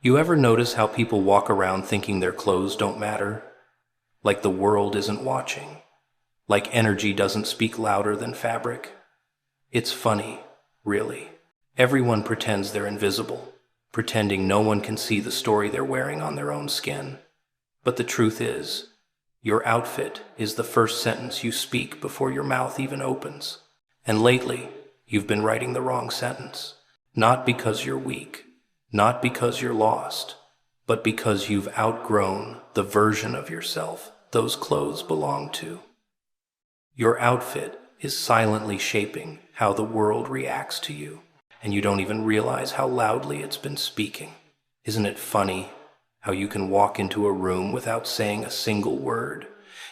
You ever notice how people walk around thinking their clothes don't matter? Like the world isn't watching. Like energy doesn't speak louder than fabric? It's funny, really. Everyone pretends they're invisible, pretending no one can see the story they're wearing on their own skin. But the truth is, your outfit is the first sentence you speak before your mouth even opens. And lately, you've been writing the wrong sentence. Not because you're weak, not because you're lost, but because you've outgrown the version of yourself those clothes belong to. Your outfit is silently shaping how the world reacts to you, and you don't even realize how loudly it's been speaking. Isn't it funny how you can walk into a room without saying a single word,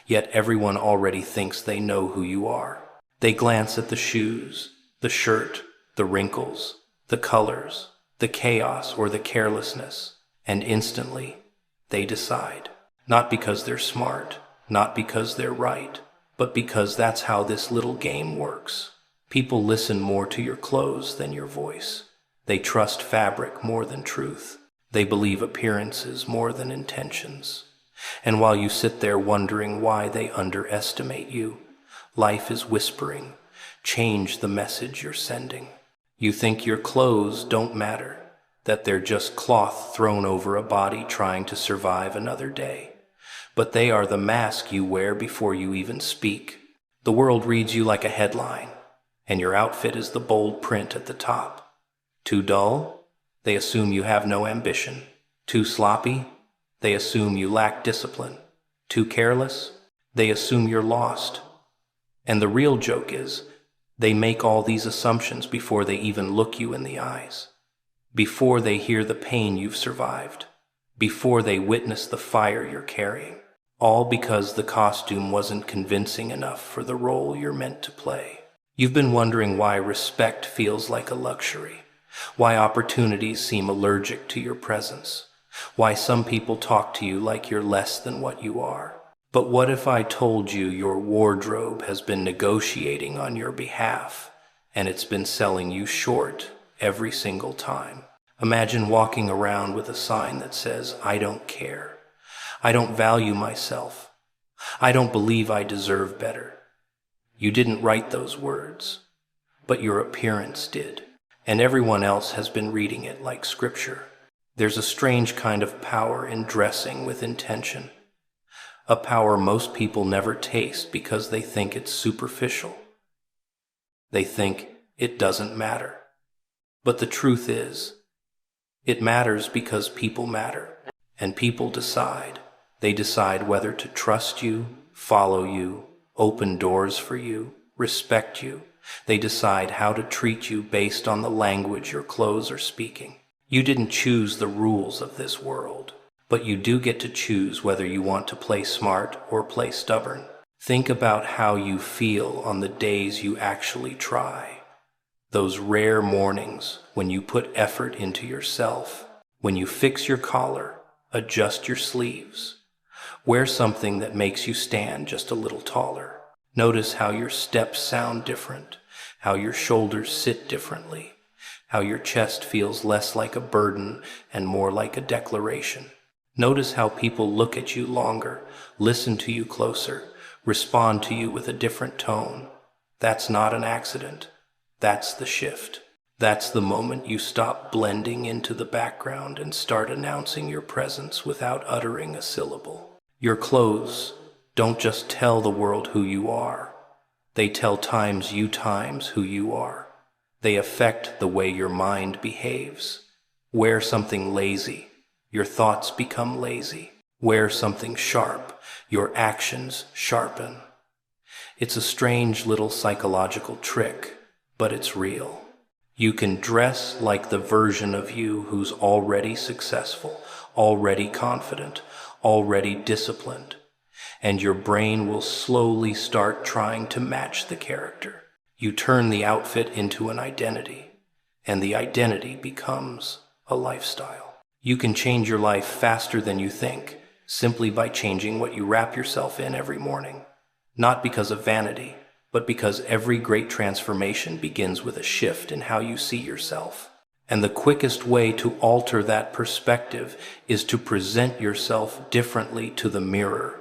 yet everyone already thinks they know who you are? They glance at the shoes, the shirt, the wrinkles, the colors, the chaos or the carelessness, and instantly they decide. Not because they're smart, not because they're right, but because that's how this little game works. People listen more to your clothes than your voice. They trust fabric more than truth. They believe appearances more than intentions. And while you sit there wondering why they underestimate you, life is whispering, change the message you're sending. You think your clothes don't matter, that they're just cloth thrown over a body trying to survive another day. But they are the mask you wear before you even speak. The world reads you like a headline, and your outfit is the bold print at the top. Too dull? They assume you have no ambition. Too sloppy? They assume you lack discipline. Too careless? They assume you're lost. And the real joke is, they make all these assumptions before they even look you in the eyes, before they hear the pain you've survived, before they witness the fire you're carrying, all because the costume wasn't convincing enough for the role you're meant to play. You've been wondering why respect feels like a luxury, why opportunities seem allergic to your presence, why some people talk to you like you're less than what you are. But what if I told you your wardrobe has been negotiating on your behalf, and it's been selling you short every single time? Imagine walking around with a sign that says, "I don't care. I don't value myself. I don't believe I deserve better." You didn't write those words, but your appearance did, and everyone else has been reading it like scripture. There's a strange kind of power in dressing with intention. A power most people never taste because they think it's superficial. They think it doesn't matter. But the truth is, it matters because people matter, and people decide. They decide whether to trust you, follow you, open doors for you, respect you. They decide how to treat you based on the language your clothes are speaking. You didn't choose the rules of this world, but you do get to choose whether you want to play smart or play stubborn. Think about how you feel on the days you actually try. Those rare mornings when you put effort into yourself, when you fix your collar, adjust your sleeves, wear something that makes you stand just a little taller. Notice how your steps sound different, how your shoulders sit differently, how your chest feels less like a burden and more like a declaration. Notice how people look at you longer, listen to you closer, respond to you with a different tone. That's not an accident. That's the shift. That's the moment you stop blending into the background and start announcing your presence without uttering a syllable. Your clothes don't just tell the world who you are. They tell times who you are. They affect the way your mind behaves. Wear something lazy, your thoughts become lazy. Wear something sharp, your actions sharpen. It's a strange little psychological trick, but it's real. You can dress like the version of you who's already successful, already confident, already disciplined, and your brain will slowly start trying to match the character. You turn the outfit into an identity, and the identity becomes a lifestyle. You can change your life faster than you think, simply by changing what you wrap yourself in every morning. Not because of vanity, but because every great transformation begins with a shift in how you see yourself. And the quickest way to alter that perspective is to present yourself differently to the mirror.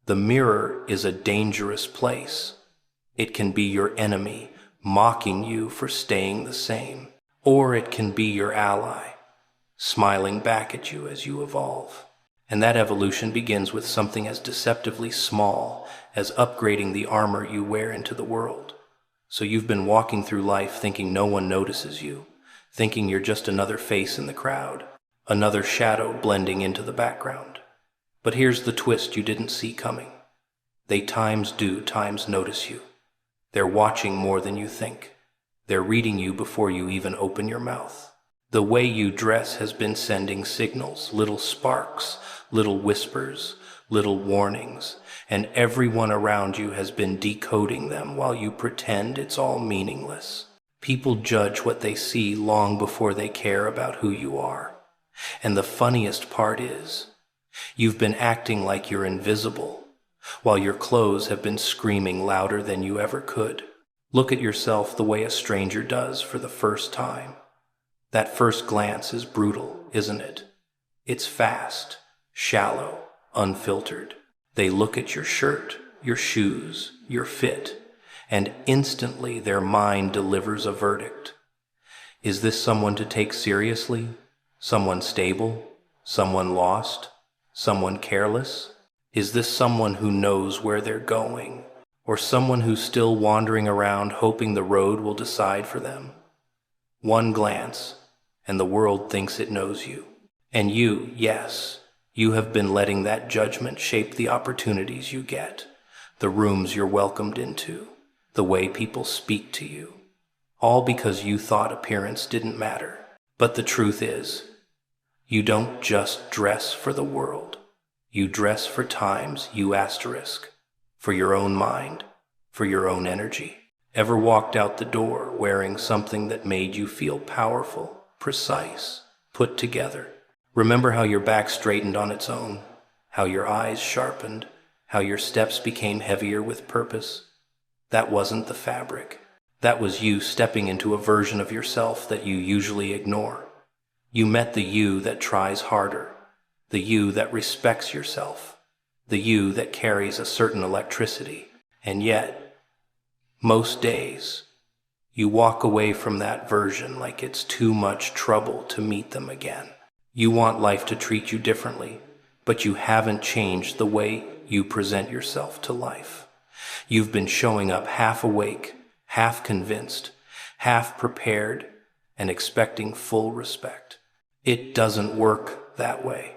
The mirror is a dangerous place. It can be your enemy, mocking you for staying the same. Or it can be your ally, smiling back at you as you evolve. And that evolution begins with something as deceptively small as upgrading the armor you wear into the world. So you've been walking through life thinking no one notices you, thinking you're just another face in the crowd, another shadow blending into the background. But here's the twist you didn't see coming. They times notice you. They're watching more than you think. They're reading you before you even open your mouth. The way you dress has been sending signals, little sparks, little whispers, little warnings, and everyone around you has been decoding them while you pretend it's all meaningless. People judge what they see long before they care about who you are. And the funniest part is, you've been acting like you're invisible, while your clothes have been screaming louder than you ever could. Look at yourself the way a stranger does for the first time. That first glance is brutal, isn't it? It's fast, shallow, unfiltered. They look at your shirt, your shoes, your fit, and instantly their mind delivers a verdict. Is this someone to take seriously? Someone stable? Someone lost? Someone careless? Is this someone who knows where they're going? Or someone who's still wandering around hoping the road will decide for them? One glance, and the world thinks it knows you. And you, yes, you have been letting that judgment shape the opportunities you get, the rooms you're welcomed into, the way people speak to you. All because you thought appearance didn't matter. But the truth is, you don't just dress for the world. You dress for times you asterisk, for your own mind, for your own energy. Ever walked out the door wearing something that made you feel powerful, precise, put together? Remember how your back straightened on its own, how your eyes sharpened, how your steps became heavier with purpose? That wasn't the fabric. That was you stepping into a version of yourself that you usually ignore. You met the you that tries harder, the you that respects yourself, the you that carries a certain electricity. And yet, most days, you walk away from that version like it's too much trouble to meet them again. You want life to treat you differently, but you haven't changed the way you present yourself to life. You've been showing up half awake, half convinced, half prepared, and expecting full respect. It doesn't work that way.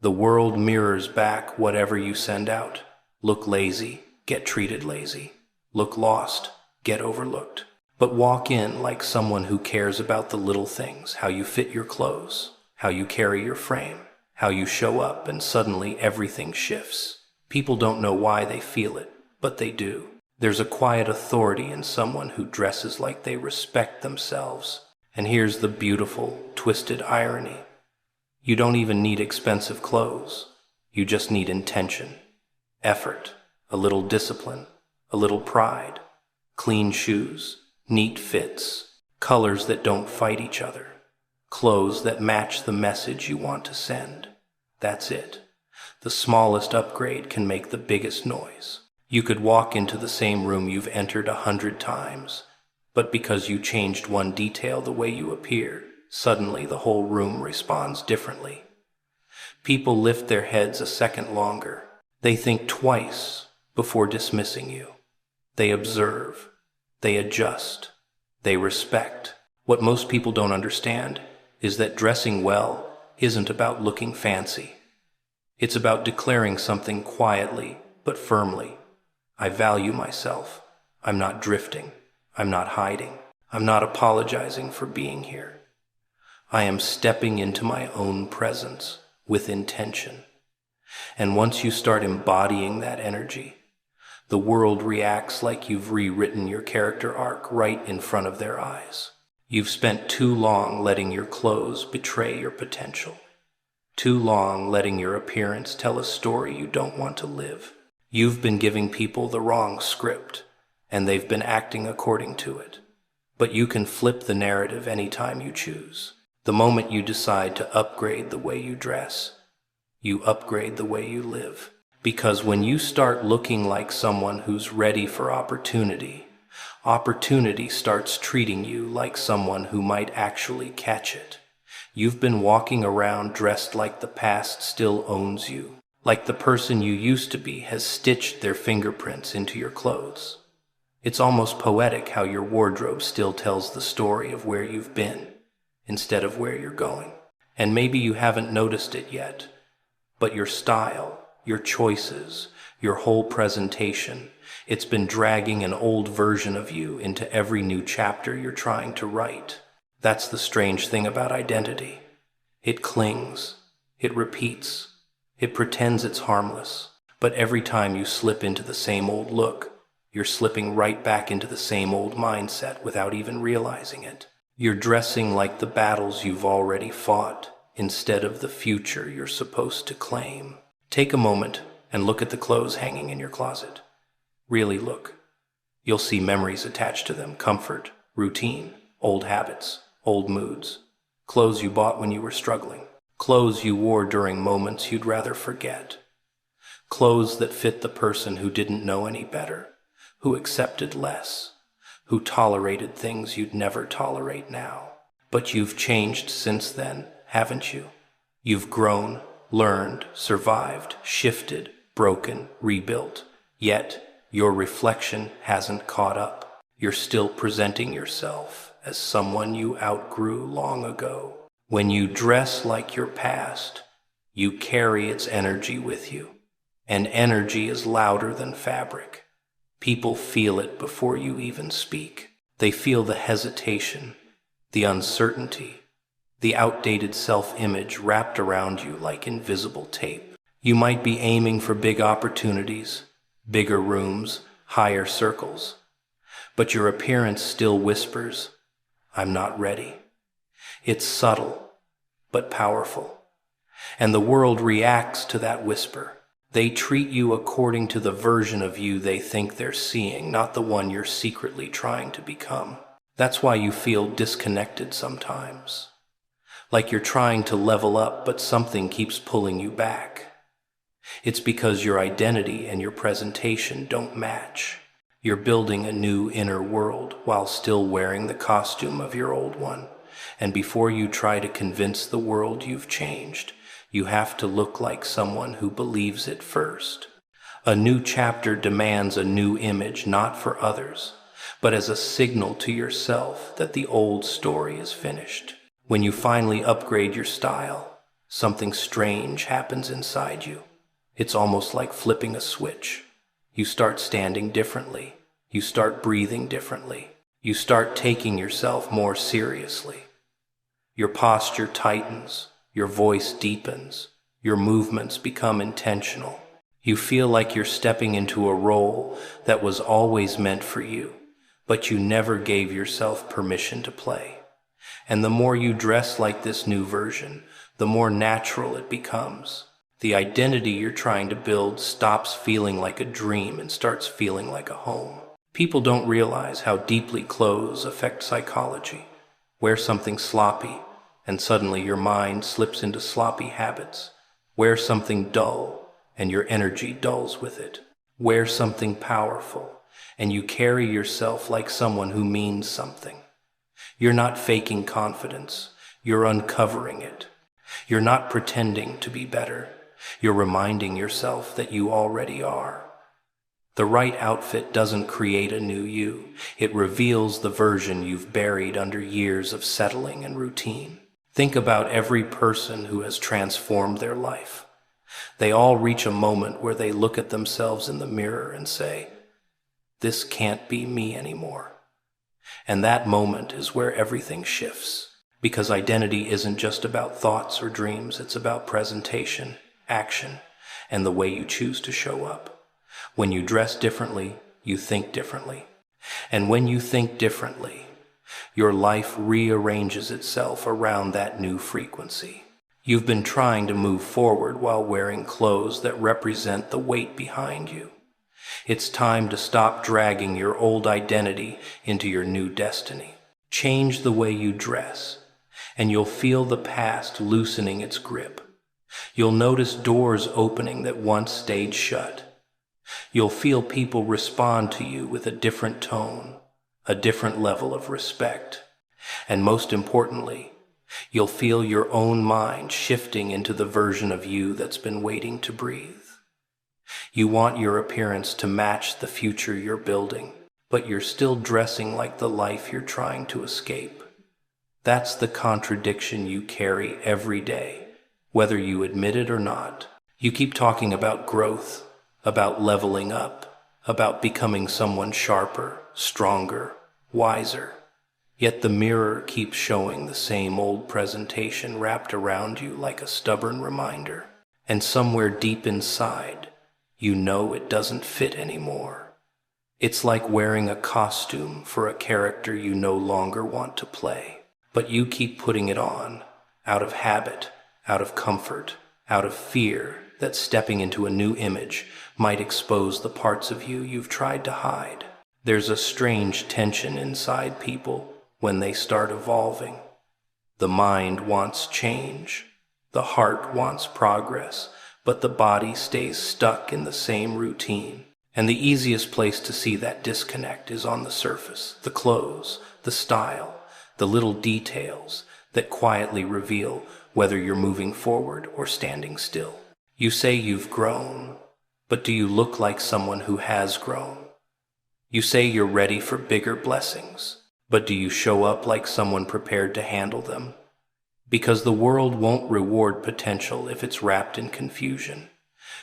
The world mirrors back whatever you send out. Look lazy, get treated lazy. Look lost, get overlooked. But walk in like someone who cares about the little things, how you fit your clothes, how you carry your frame, how you show up, and suddenly everything shifts. People don't know why they feel it, but they do. There's a quiet authority in someone who dresses like they respect themselves. And here's the beautiful, twisted irony. You don't even need expensive clothes. You just need intention, effort, a little discipline, a little pride, clean shoes, neat fits, colors that don't fight each other, clothes that match the message you want to send. That's it. The smallest upgrade can make the biggest noise. You could walk into the same room you've entered 100 times, but because you changed one detail the way you appear, suddenly the whole room responds differently. People lift their heads a second longer. They think twice before dismissing you. They observe. They adjust. They respect. What most people don't understand is that dressing well isn't about looking fancy. It's about declaring something quietly but firmly. I value myself. I'm not drifting. I'm not hiding. I'm not apologizing for being here. I am stepping into my own presence with intention. And once you start embodying that energy, the world reacts like you've rewritten your character arc right in front of their eyes. You've spent too long letting your clothes betray your potential. Too long letting your appearance tell a story you don't want to live. You've been giving people the wrong script, and they've been acting according to it. But you can flip the narrative anytime you choose. The moment you decide to upgrade the way you dress, you upgrade the way you live. Because when you start looking like someone who's ready for opportunity, opportunity starts treating you like someone who might actually catch it. You've been walking around dressed like the past still owns you, like the person you used to be has stitched their fingerprints into your clothes. It's almost poetic how your wardrobe still tells the story of where you've been, instead of where you're going. And maybe you haven't noticed it yet, but your style, your choices, your whole presentation, it's been dragging an old version of you into every new chapter you're trying to write. That's the strange thing about identity. It clings, it repeats, it pretends it's harmless, but every time you slip into the same old look, you're slipping right back into the same old mindset without even realizing it. You're dressing like the battles you've already fought, instead of the future you're supposed to claim. Take a moment and look at the clothes hanging in your closet. Really look. You'll see memories attached to them, comfort, routine, old habits, old moods. Clothes you bought when you were struggling. Clothes you wore during moments you'd rather forget. Clothes that fit the person who didn't know any better, who accepted less, who tolerated things you'd never tolerate now. But you've changed since then, haven't you? You've grown, learned, survived, shifted, broken, rebuilt. Yet, your reflection hasn't caught up. You're still presenting yourself as someone you outgrew long ago. When you dress like your past, you carry its energy with you. And energy is louder than fabric. People feel it before you even speak. They feel the hesitation, the uncertainty, the outdated self-image wrapped around you like invisible tape. You might be aiming for big opportunities, bigger rooms, higher circles, but your appearance still whispers, "I'm not ready." It's subtle, but powerful, and the world reacts to that whisper. They treat you according to the version of you they think they're seeing, not the one you're secretly trying to become. That's why you feel disconnected sometimes. Like you're trying to level up, but something keeps pulling you back. It's because your identity and your presentation don't match. You're building a new inner world while still wearing the costume of your old one. And before you try to convince the world you've changed, you have to look like someone who believes it first. A new chapter demands a new image, not for others, but as a signal to yourself that the old story is finished. When you finally upgrade your style, something strange happens inside you. It's almost like flipping a switch. You start standing differently. You start breathing differently. You start taking yourself more seriously. Your posture tightens. Your voice deepens. Your movements become intentional. You feel like you're stepping into a role that was always meant for you, but you never gave yourself permission to play. And the more you dress like this new version, the more natural it becomes. The identity you're trying to build stops feeling like a dream and starts feeling like a home. People don't realize how deeply clothes affect psychology. Wear something sloppy, and suddenly your mind slips into sloppy habits. Wear something dull, and your energy dulls with it. Wear something powerful, and you carry yourself like someone who means something. You're not faking confidence. You're uncovering it. You're not pretending to be better. You're reminding yourself that you already are. The right outfit doesn't create a new you. It reveals the version you've buried under years of settling and routine. Think about every person who has transformed their life. They all reach a moment where they look at themselves in the mirror and say, "This can't be me anymore." And that moment is where everything shifts. Because identity isn't just about thoughts or dreams, it's about presentation, action, and the way you choose to show up. When you dress differently, you think differently. And when you think differently, your life rearranges itself around that new frequency. You've been trying to move forward while wearing clothes that represent the weight behind you. It's time to stop dragging your old identity into your new destiny. Change the way you dress, and you'll feel the past loosening its grip. You'll notice doors opening that once stayed shut. You'll feel people respond to you with a different tone, a different level of respect. And most importantly, you'll feel your own mind shifting into the version of you that's been waiting to breathe. You want your appearance to match the future you're building, but you're still dressing like the life you're trying to escape. That's the contradiction you carry every day, whether you admit it or not. You keep talking about growth, about leveling up, about becoming someone sharper, stronger, wiser. Yet the mirror keeps showing the same old presentation wrapped around you like a stubborn reminder. And somewhere deep inside, you know it doesn't fit anymore. It's like wearing a costume for a character you no longer want to play. But you keep putting it on, out of habit, out of comfort, out of fear that stepping into a new image might expose the parts of you you've tried to hide. There's a strange tension inside people when they start evolving. The mind wants change, the heart wants progress, but the body stays stuck in the same routine. And the easiest place to see that disconnect is on the surface, the clothes, the style, the little details that quietly reveal whether you're moving forward or standing still. You say you've grown, but do you look like someone who has grown? You say you're ready for bigger blessings, but do you show up like someone prepared to handle them? Because the world won't reward potential if it's wrapped in confusion.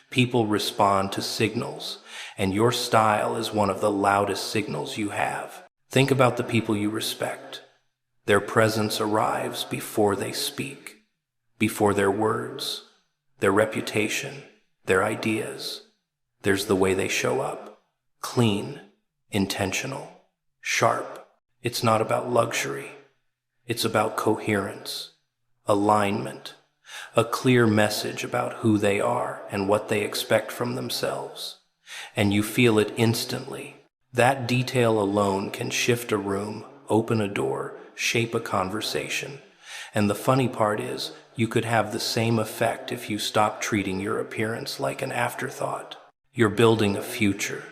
People respond to signals, and your style is one of the loudest signals you have. Think about the people you respect. Their presence arrives before they speak, before their words, their reputation, their ideas. There's the way they show up. Clean, intentional, sharp. It's not about luxury. It's about coherence, alignment, a clear message about who they are and what they expect from themselves. And you feel it instantly. That detail alone can shift a room, open a door, shape a conversation. And the funny part is, you could have the same effect if you stop treating your appearance like an afterthought. You're building a future,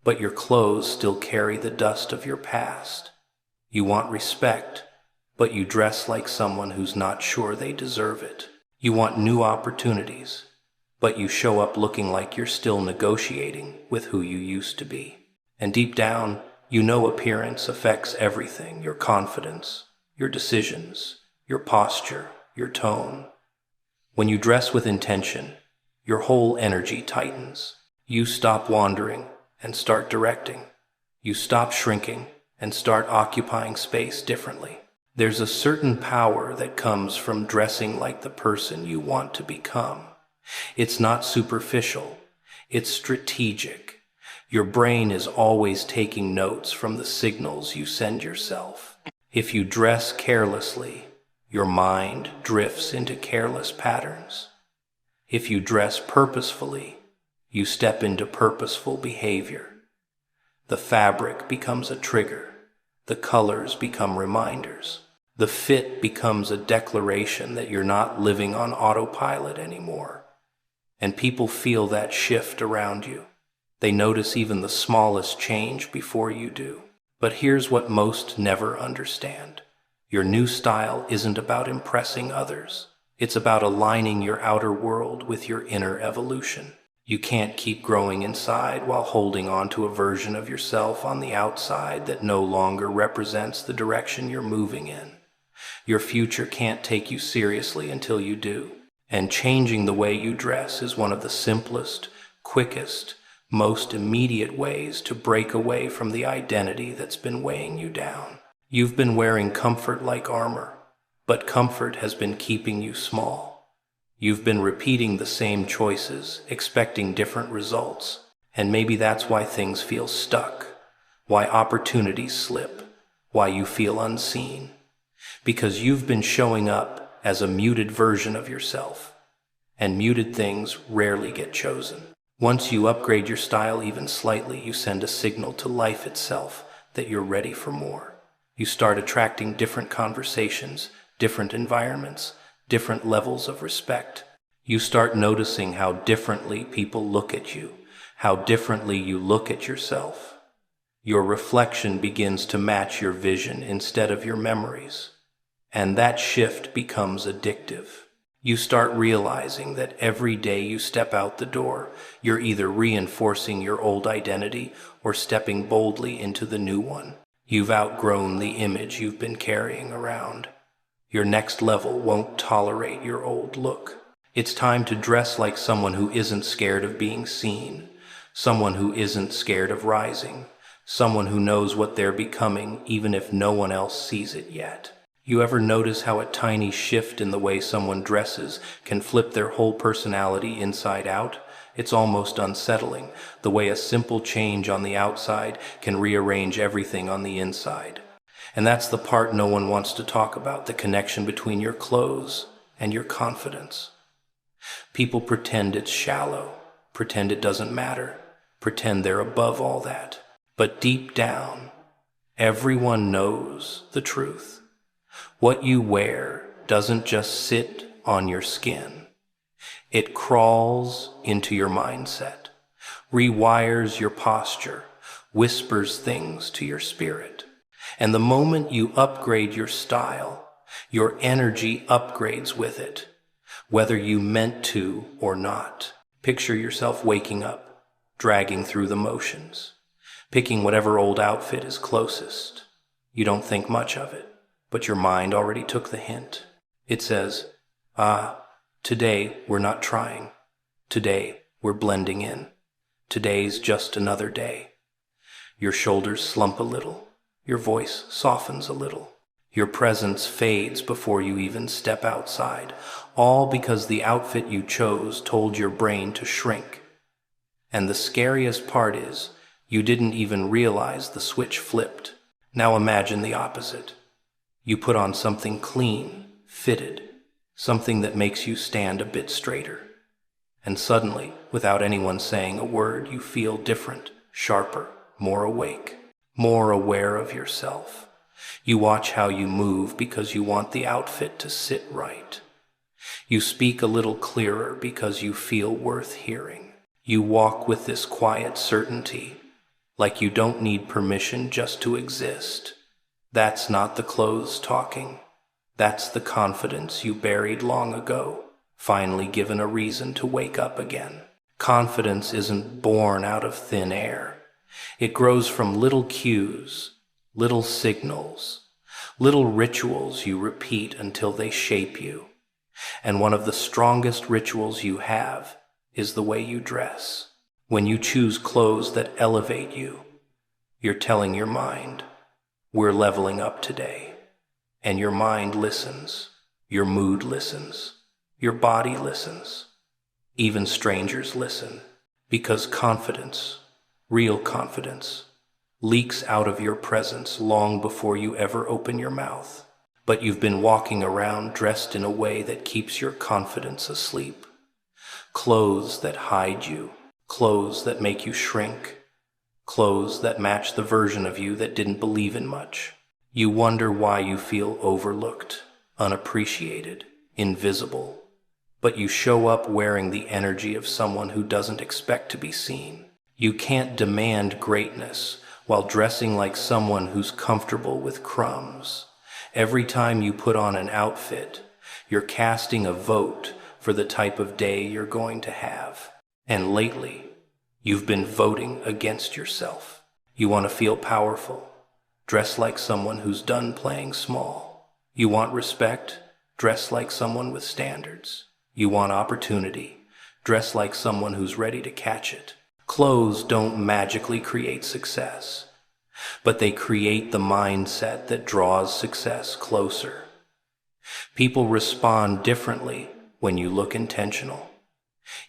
but your clothes still carry the dust of your past. You want respect, but you dress like someone who's not sure they deserve it. You want new opportunities, but you show up looking like you're still negotiating with who you used to be. And deep down, you know appearance affects everything: your confidence, your decisions, your posture, your tone. When you dress with intention, your whole energy tightens. You stop wandering and start directing. You stop shrinking and start occupying space differently. There's a certain power that comes from dressing like the person you want to become. It's not superficial, it's strategic. Your brain is always taking notes from the signals you send yourself. If you dress carelessly, your mind drifts into careless patterns. If you dress purposefully, you step into purposeful behavior. The fabric becomes a trigger. The colors become reminders. The fit becomes a declaration that you're not living on autopilot anymore. And people feel that shift around you. They notice even the smallest change before you do. But here's what most never understand. Your new style isn't about impressing others. It's about aligning your outer world with your inner evolution. You can't keep growing inside while holding on to a version of yourself on the outside that no longer represents the direction you're moving in. Your future can't take you seriously until you do. And changing the way you dress is one of the simplest, quickest, most immediate ways to break away from the identity that's been weighing you down. You've been wearing comfort like armor, but comfort has been keeping you small. You've been repeating the same choices, expecting different results, and maybe that's why things feel stuck, why opportunities slip, why you feel unseen. Because you've been showing up as a muted version of yourself, and muted things rarely get chosen. Once you upgrade your style even slightly, you send a signal to life itself that you're ready for more. You start attracting different conversations, different environments, different levels of respect. You start noticing how differently people look at you, how differently you look at yourself. Your reflection begins to match your vision instead of your memories. And that shift becomes addictive. You start realizing that every day you step out the door, you're either reinforcing your old identity or stepping boldly into the new one. You've outgrown the image you've been carrying around. Your next level won't tolerate your old look. It's time to dress like someone who isn't scared of being seen, someone who isn't scared of rising, someone who knows what they're becoming even if no one else sees it yet. You ever notice how a tiny shift in the way someone dresses can flip their whole personality inside out? It's almost unsettling, the way a simple change on the outside can rearrange everything on the inside. And that's the part no one wants to talk about, the connection between your clothes and your confidence. People pretend it's shallow, pretend it doesn't matter, pretend they're above all that. But deep down, everyone knows the truth. What you wear doesn't just sit on your skin. It crawls into your mindset, rewires your posture, whispers things to your spirit. And the moment you upgrade your style, your energy upgrades with it, whether you meant to or not. Picture yourself waking up, dragging through the motions, picking whatever old outfit is closest. You don't think much of it, but your mind already took the hint. It says, today we're not trying. Today we're blending in. Today's just another day. Your shoulders slump a little. Your voice softens a little. Your presence fades before you even step outside, all because the outfit you chose told your brain to shrink. And the scariest part is, you didn't even realize the switch flipped. Now imagine the opposite. You put on something clean, fitted, something that makes you stand a bit straighter. And suddenly, without anyone saying a word, you feel different, sharper, more awake, more aware of yourself. You watch how you move because you want the outfit to sit right. You speak a little clearer because you feel worth hearing. You walk with this quiet certainty, like you don't need permission just to exist. That's not the clothes talking. That's the confidence you buried long ago, finally given a reason to wake up again. Confidence isn't born out of thin air. It grows from little cues, little signals, little rituals you repeat until they shape you. And one of the strongest rituals you have is the way you dress. When you choose clothes that elevate you, you're telling your mind, we're leveling up today. And your mind listens, your mood listens, your body listens. Even strangers listen, because confidence, real confidence, leaks out of your presence long before you ever open your mouth. But you've been walking around dressed in a way that keeps your confidence asleep. Clothes that hide you, clothes that make you shrink, clothes that match the version of you that didn't believe in much. You wonder why you feel overlooked, unappreciated, invisible. But you show up wearing the energy of someone who doesn't expect to be seen. You can't demand greatness while dressing like someone who's comfortable with crumbs. Every time you put on an outfit, you're casting a vote for the type of day you're going to have. And lately, you've been voting against yourself. You want to feel powerful. Dress like someone who's done playing small. You want respect? Dress like someone with standards. You want opportunity? Dress like someone who's ready to catch it. Clothes don't magically create success, but they create the mindset that draws success closer. People respond differently when you look intentional.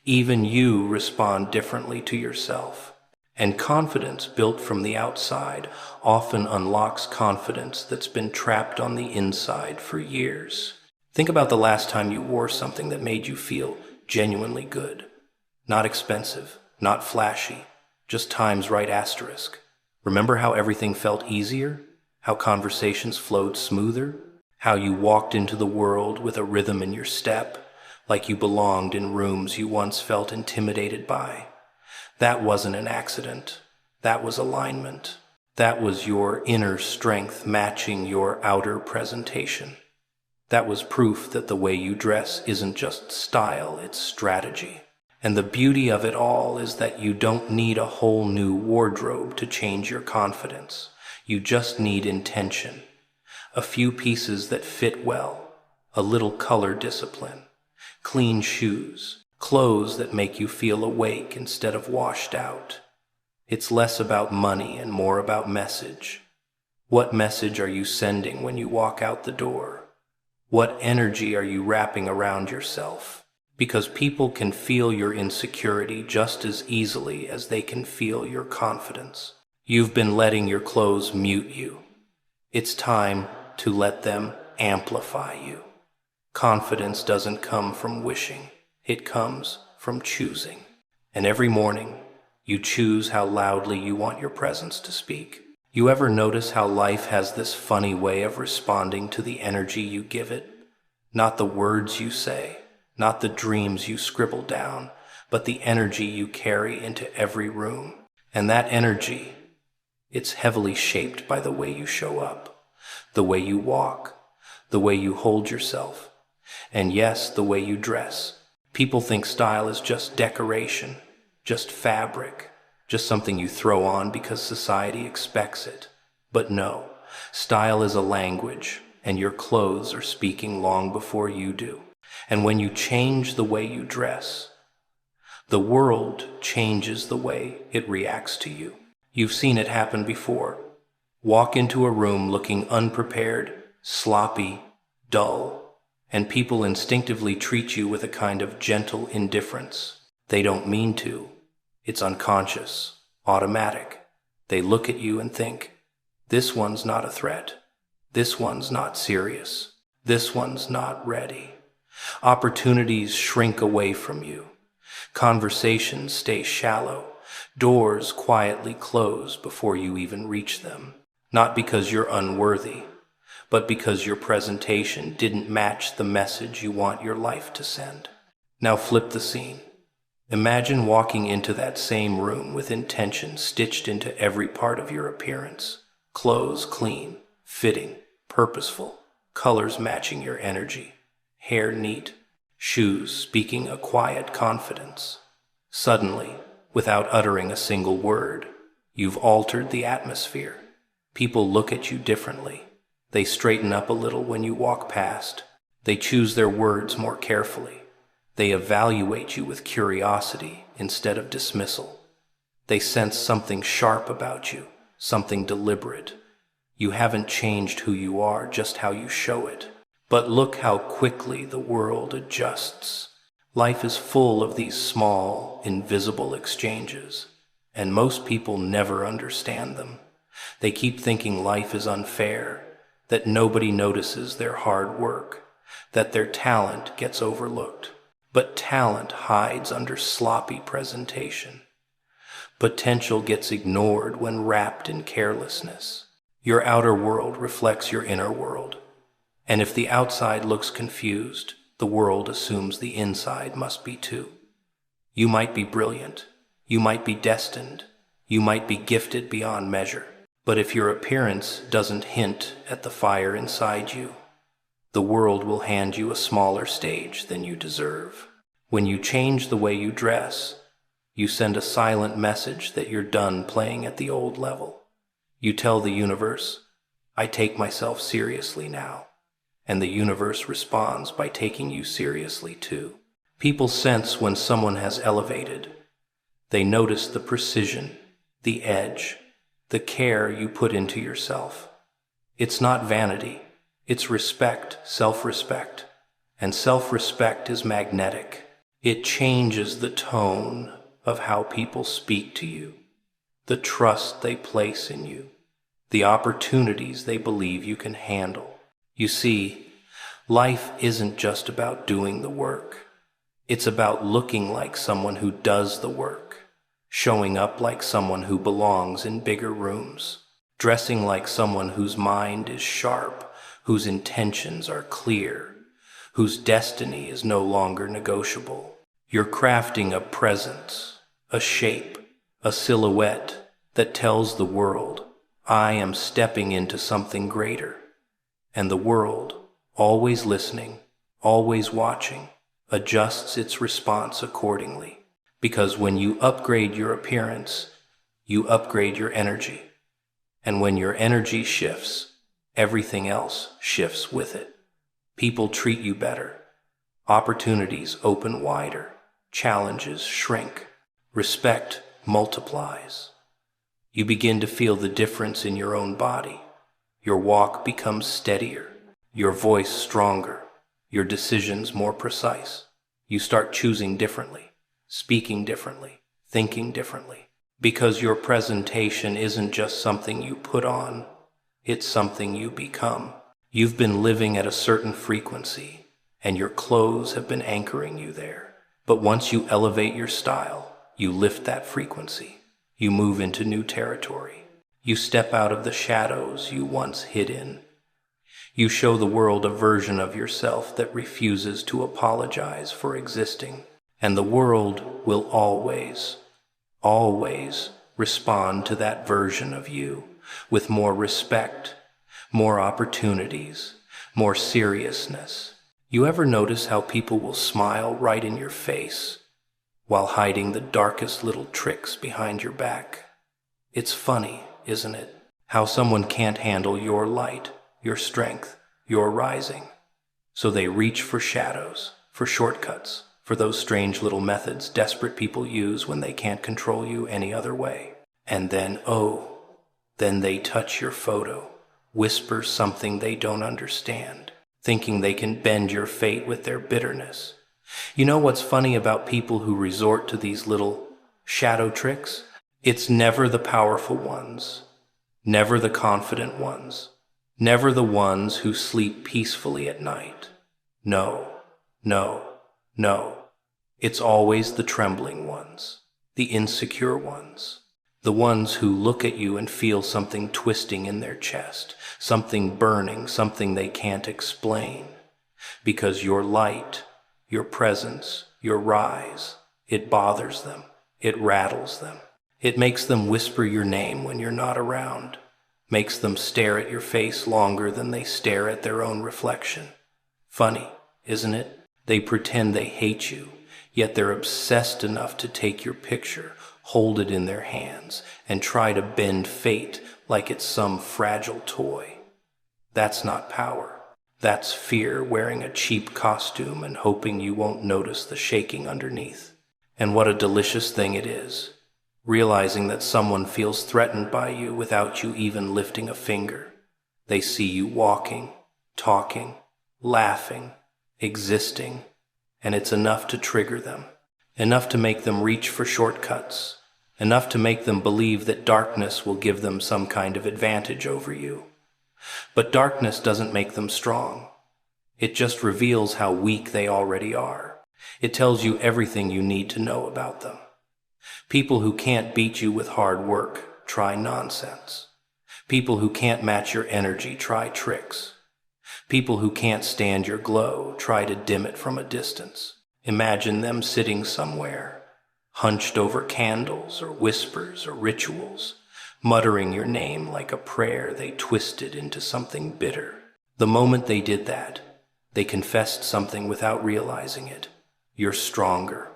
Even you respond differently to yourself. And confidence built from the outside often unlocks confidence that's been trapped on the inside for years. Think about the last time you wore something that made you feel genuinely good. Not expensive, not flashy, just times right asterisk. Remember how everything felt easier? how conversations flowed smoother, how you walked into the world with a rhythm in your step, like you belonged in rooms you once felt intimidated by. That wasn't an accident. That was alignment. That was your inner strength matching your outer presentation. That was proof that the way you dress isn't just style, it's strategy. And the beauty of it all is that you don't need a whole new wardrobe to change your confidence. You just need intention. A few pieces that fit well, a little color discipline, clean shoes, clothes that make you feel awake instead of washed out. It's less about money and more about message. What message are you sending when you walk out the door? What energy are you wrapping around yourself? Because people can feel your insecurity just as easily as they can feel your confidence. You've been letting your clothes mute you. It's time to let them amplify you. Confidence doesn't come from wishing. It comes from choosing. And every morning, you choose how loudly you want your presence to speak. You ever notice how life has this funny way of responding to the energy you give it? Not the words you say, not the dreams you scribble down, but the energy you carry into every room. And that energy, it's heavily shaped by the way you show up, the way you walk, the way you hold yourself, and yes, the way you dress. People think style is just decoration, just fabric, just something you throw on because society expects it. But no, style is a language, and your clothes are speaking long before you do. And when you change the way you dress, the world changes the way it reacts to you. You've seen it happen before. Walk into a room looking unprepared, sloppy, dull, and people instinctively treat you with a kind of gentle indifference. They don't mean to. It's unconscious, automatic. They look at you and think, this one's not a threat. This one's not serious. This one's not ready. Opportunities shrink away from you. Conversations stay shallow. Doors quietly close before you even reach them. Not because you're unworthy, but because your presentation didn't match the message you want your life to send. Now flip the scene. Imagine walking into that same room with intention stitched into every part of your appearance. Clothes clean, fitting, purposeful, colors matching your energy, hair neat, shoes speaking a quiet confidence. Suddenly, without uttering a single word, you've altered the atmosphere. People look at you differently. They straighten up a little when you walk past. They choose their words more carefully. They evaluate you with curiosity instead of dismissal. They sense something sharp about you, something deliberate. You haven't changed who you are, just how you show it. But look how quickly the world adjusts. Life is full of these small, invisible exchanges, and most people never understand them. They keep thinking life is unfair, that nobody notices their hard work, that their talent gets overlooked. But talent hides under sloppy presentation. Potential gets ignored when wrapped in carelessness. Your outer world reflects your inner world. And if the outside looks confused, the world assumes the inside must be too. You might be brilliant. You might be destined. You might be gifted beyond measure. But if your appearance doesn't hint at the fire inside you, the world will hand you a smaller stage than you deserve. When you change the way you dress, you send a silent message that you're done playing at the old level. You tell the universe, I take myself seriously now. And the universe responds by taking you seriously too. People sense when someone has elevated. They notice the precision, the edge, the care you put into yourself. It's not vanity. It's respect, self-respect. And self-respect is magnetic. It changes the tone of how people speak to you, the trust they place in you, the opportunities they believe you can handle. You see, life isn't just about doing the work. It's about looking like someone who does the work, showing up like someone who belongs in bigger rooms. dressing like someone whose mind is sharp, whose intentions are clear, whose destiny is no longer negotiable. You're crafting a presence, a shape, a silhouette that tells the world, I am stepping into something greater. And the world, always listening, always watching, adjusts its response accordingly. Because when you upgrade your appearance, you upgrade your energy. And when your energy shifts, everything else shifts with it. People treat you better. Opportunities open wider. Challenges shrink. Respect multiplies. You begin to feel the difference in your own body. Your walk becomes steadier. Your voice stronger. Your decisions more precise. You start choosing differently, speaking differently, thinking differently. Because your presentation isn't just something you put on, it's something you become. You've been living at a certain frequency, and your clothes have been anchoring you there. But once you elevate your style, you lift that frequency. You move into new territory. You step out of the shadows you once hid in. You show the world a version of yourself that refuses to apologize for existing. And the world will always respond to that version of you with more respect, more opportunities, more seriousness. You ever notice how people will smile right in your face while hiding the darkest little tricks behind your back? It's funny, isn't it? How someone can't handle your light, your strength, your rising. So they reach for shadows, for shortcuts, for those strange little methods desperate people use when they can't control you any other way. And then they touch your photo, whisper something they don't understand, thinking they can bend your fate with their bitterness. You know what's funny about people who resort to these little shadow tricks? It's never the powerful ones, never the confident ones, never the ones who sleep peacefully at night. No. It's always the trembling ones, the insecure ones, the ones who look at you and feel something twisting in their chest, something burning, something they can't explain. Because your light, your presence, your rise, it bothers them, it rattles them. It makes them whisper your name when you're not around, makes them stare at your face longer than they stare at their own reflection. Funny, isn't it? They pretend they hate you, yet they're obsessed enough to take your picture, hold it in their hands, and try to bend fate like it's some fragile toy. That's not power. That's fear wearing a cheap costume and hoping you won't notice the shaking underneath. And what a delicious thing it is, realizing that someone feels threatened by you without you even lifting a finger. They see you walking, talking, laughing, existing, and it's enough to trigger them, enough to make them reach for shortcuts, enough to make them believe that darkness will give them some kind of advantage over you. But darkness doesn't make them strong. It just reveals how weak they already are. It tells you everything you need to know about them. People who can't beat you with hard work try nonsense. People who can't match your energy try tricks. People who can't stand your glow try to dim it from a distance. Imagine them sitting somewhere, hunched over candles or whispers or rituals, muttering your name like a prayer they twisted into something bitter. The moment they did that, they confessed something without realizing it. You're stronger,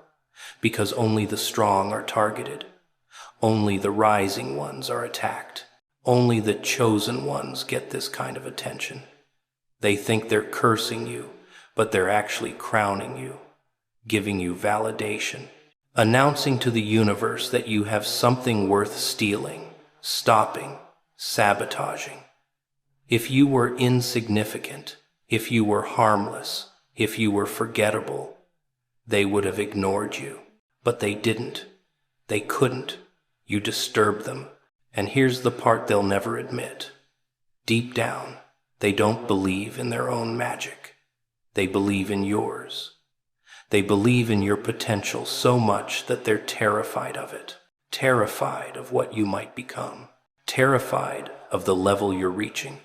because only the strong are targeted. Only the rising ones are attacked. Only the chosen ones get this kind of attention. They think they're cursing you, but they're actually crowning you, giving you validation, announcing to the universe that you have something worth stealing, stopping, sabotaging. If you were insignificant, if you were harmless, if you were forgettable, they would have ignored you. But they didn't. They couldn't. You disturbed them. And here's the part they'll never admit. Deep down, they don't believe in their own magic. They believe in yours. They believe in your potential so much that they're terrified of it. Terrified of what you might become. Terrified of the level you're reaching,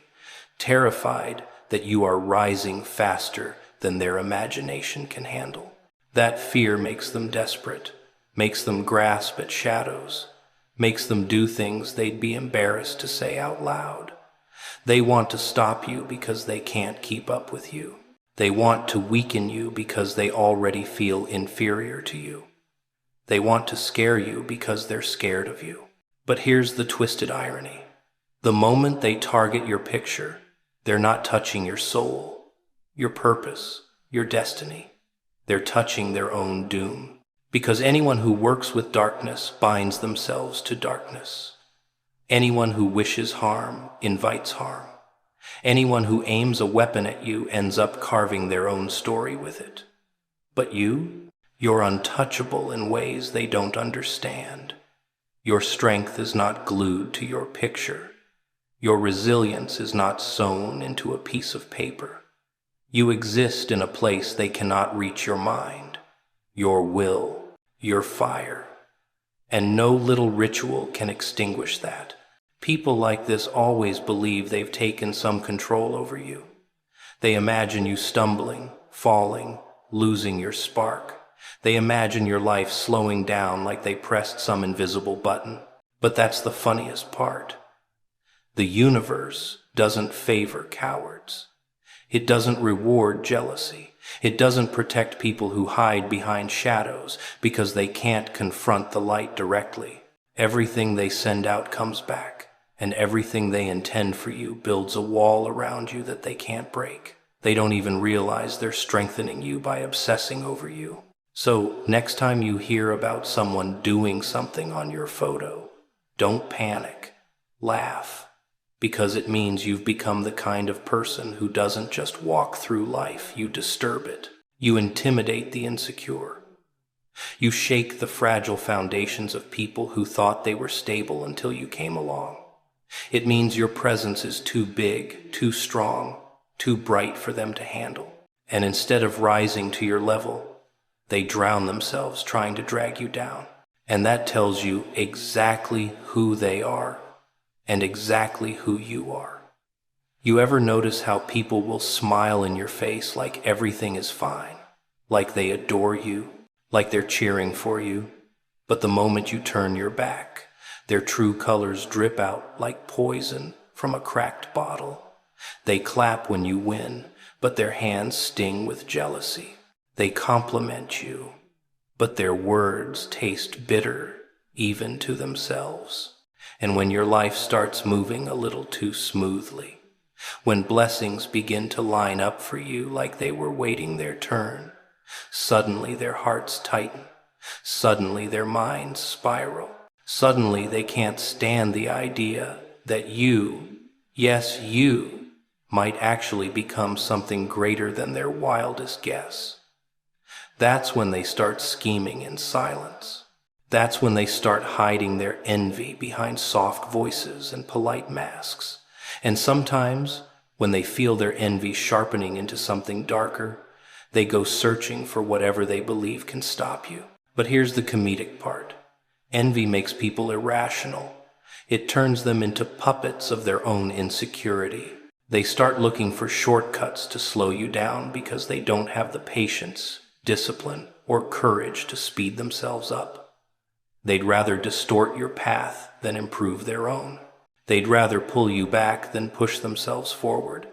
terrified that you are rising faster than their imagination can handle. That fear makes them desperate, makes them grasp at shadows, makes them do things they'd be embarrassed to say out loud. They want to stop you because they can't keep up with you. They want to weaken you because they already feel inferior to you. They want to scare you because they're scared of you. But here's the twisted irony. The moment they target your picture, they're not touching your soul, your purpose, your destiny. They're touching their own doom. Because anyone who works with darkness binds themselves to darkness. Anyone who wishes harm invites harm. Anyone who aims a weapon at you ends up carving their own story with it. But you're untouchable in ways they don't understand. Your strength is not glued to your picture. Your resilience is not sewn into a piece of paper. You exist in a place they cannot reach your mind, your will, your fire. And no little ritual can extinguish that. People like this always believe they've taken some control over you. They imagine you stumbling, falling, losing your spark. They imagine your life slowing down like they pressed some invisible button. But that's the funniest part. The universe doesn't favor cowards. It doesn't reward jealousy. It doesn't protect people who hide behind shadows because they can't confront the light directly. Everything they send out comes back, and everything they intend for you builds a wall around you that they can't break. They don't even realize they're strengthening you by obsessing over you. So, next time you hear about someone doing something on your photo, don't panic. Laugh. Because it means you've become the kind of person who doesn't just walk through life, you disturb it. You intimidate the insecure. You shake the fragile foundations of people who thought they were stable until you came along. It means your presence is too big, too strong, too bright for them to handle. And instead of rising to your level, they drown themselves trying to drag you down. And that tells you exactly who they are and exactly who you are. You ever notice how people will smile in your face like everything is fine, like they adore you, like they're cheering for you, but the moment you turn your back, their true colors drip out like poison from a cracked bottle. They clap when you win, but their hands sting with jealousy. They compliment you, but their words taste bitter even to themselves. And when your life starts moving a little too smoothly, when blessings begin to line up for you like they were waiting their turn, suddenly their hearts tighten, suddenly their minds spiral, suddenly they can't stand the idea that you, yes you, might actually become something greater than their wildest guess. That's when they start scheming in silence. That's when they start hiding their envy behind soft voices and polite masks. And sometimes, when they feel their envy sharpening into something darker, they go searching for whatever they believe can stop you. But here's the comedic part. Envy makes people irrational. It turns them into puppets of their own insecurity. They start looking for shortcuts to slow you down because they don't have the patience, discipline, or courage to speed themselves up. They'd rather distort your path than improve their own. They'd rather pull you back than push themselves forward.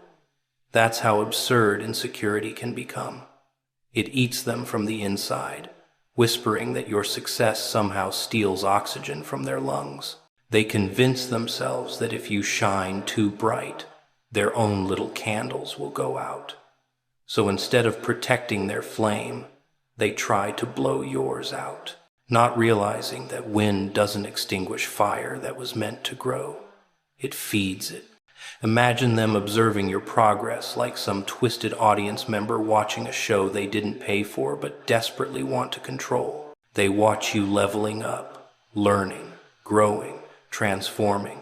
That's how absurd insecurity can become. It eats them from the inside, whispering that your success somehow steals oxygen from their lungs. They convince themselves that if you shine too bright, their own little candles will go out. So instead of protecting their flame, they try to blow yours out. Not realizing that wind doesn't extinguish fire that was meant to grow. It feeds it. Imagine them observing your progress like some twisted audience member watching a show they didn't pay for but desperately want to control. They watch you leveling up, learning, growing, transforming,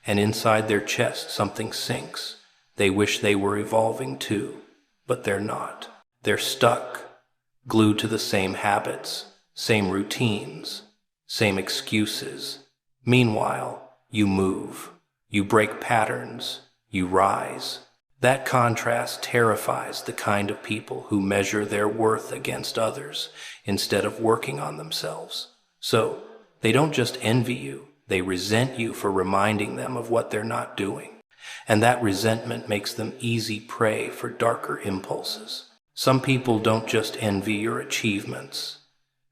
and inside their chest something sinks. They wish they were evolving too, but they're not. They're stuck, glued to the same habits, same routines, same excuses. Meanwhile, you move. You break patterns. You rise. That contrast terrifies the kind of people who measure their worth against others instead of working on themselves. So, they don't just envy you, they resent you for reminding them of what they're not doing. And that resentment makes them easy prey for darker impulses. Some people don't just envy your achievements.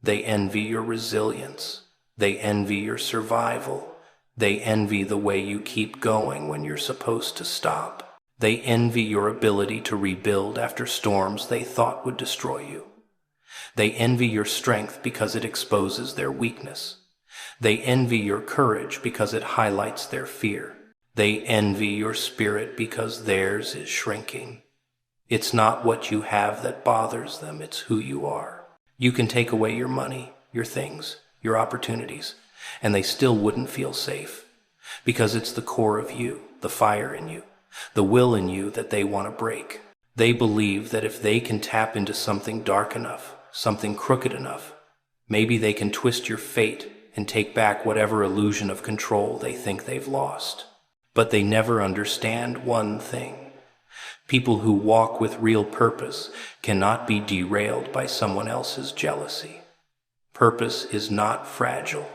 They envy your resilience. They envy your survival. They envy the way you keep going when you're supposed to stop. They envy your ability to rebuild after storms they thought would destroy you. They envy your strength because it exposes their weakness. They envy your courage because it highlights their fear. They envy your spirit because theirs is shrinking. It's not what you have that bothers them, it's who you are. You can take away your money, your things, your opportunities, and they still wouldn't feel safe. Because it's the core of you, the fire in you, the will in you that they want to break. They believe that if they can tap into something dark enough, something crooked enough, maybe they can twist your fate and take back whatever illusion of control they think they've lost. But they never understand one thing. People who walk with real purpose cannot be derailed by someone else's jealousy. Purpose is not fragile.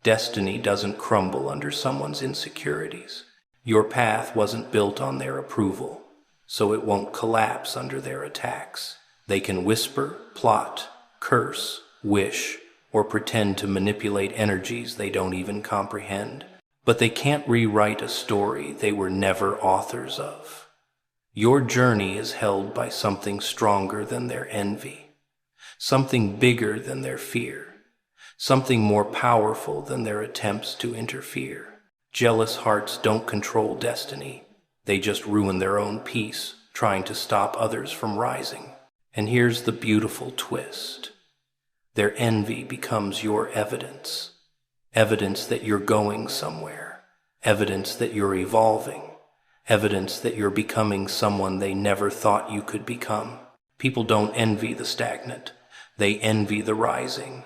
Destiny doesn't crumble under someone's insecurities. Your path wasn't built on their approval, so it won't collapse under their attacks. They can whisper, plot, curse, wish, or pretend to manipulate energies they don't even comprehend. But they can't rewrite a story they were never authors of. Your journey is held by something stronger than their envy, something bigger than their fear, something more powerful than their attempts to interfere. Jealous hearts don't control destiny. They just ruin their own peace, trying to stop others from rising. And here's the beautiful twist. Their envy becomes your evidence. Evidence that you're going somewhere. Evidence that you're evolving. Evidence that you're becoming someone they never thought you could become. People don't envy the stagnant. They envy the rising.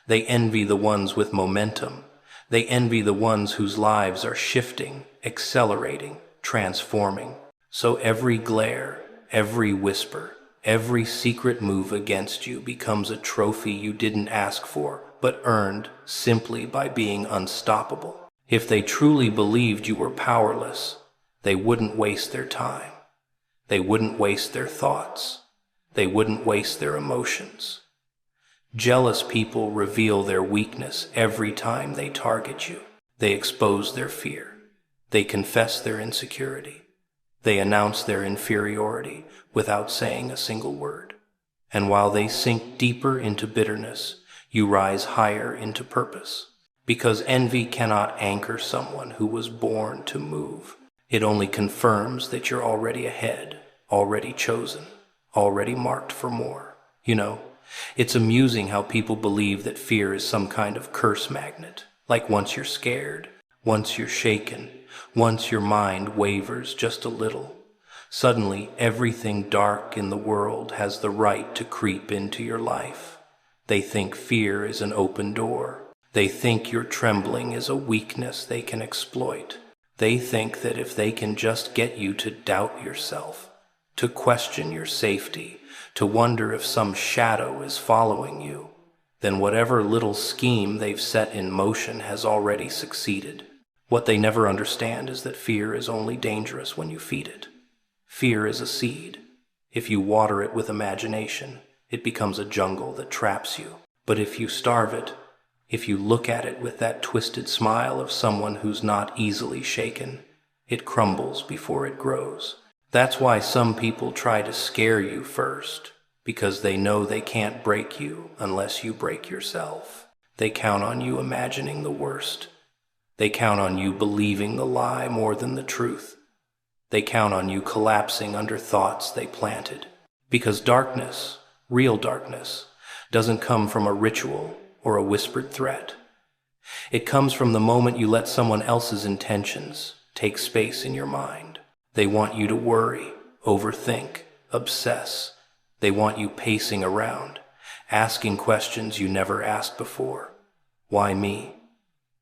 They envy the ones with momentum. They envy the ones whose lives are shifting, accelerating, transforming. So every glare, every whisper, every secret move against you becomes a trophy you didn't ask for, but earned simply by being unstoppable. If they truly believed you were powerless, they wouldn't waste their time. They wouldn't waste their thoughts. They wouldn't waste their emotions. Jealous people reveal their weakness every time they target you. They expose their fear. They confess their insecurity. They announce their inferiority without saying a single word. And while they sink deeper into bitterness, you rise higher into purpose. Because envy cannot anchor someone who was born to move. It only confirms that you're already ahead, already chosen, already marked for more. You know, it's amusing how people believe that fear is some kind of curse magnet. Like once you're scared, once you're shaken, once your mind wavers just a little, suddenly everything dark in the world has the right to creep into your life. They think fear is an open door. They think your trembling is a weakness they can exploit. They think that if they can just get you to doubt yourself, to question your safety, to wonder if some shadow is following you, then whatever little scheme they've set in motion has already succeeded. What they never understand is that fear is only dangerous when you feed it. Fear is a seed. If you water it with imagination, it becomes a jungle that traps you. But if you starve it, if you look at it with that twisted smile of someone who's not easily shaken, it crumbles before it grows. That's why some people try to scare you first, because they know they can't break you unless you break yourself. They count on you imagining the worst. They count on you believing the lie more than the truth. They count on you collapsing under thoughts they planted. Because darkness, real darkness, doesn't come from a ritual or a whispered threat. It comes from the moment you let someone else's intentions take space in your mind. They want you to worry, overthink, obsess. They want you pacing around, asking questions you never asked before. Why me?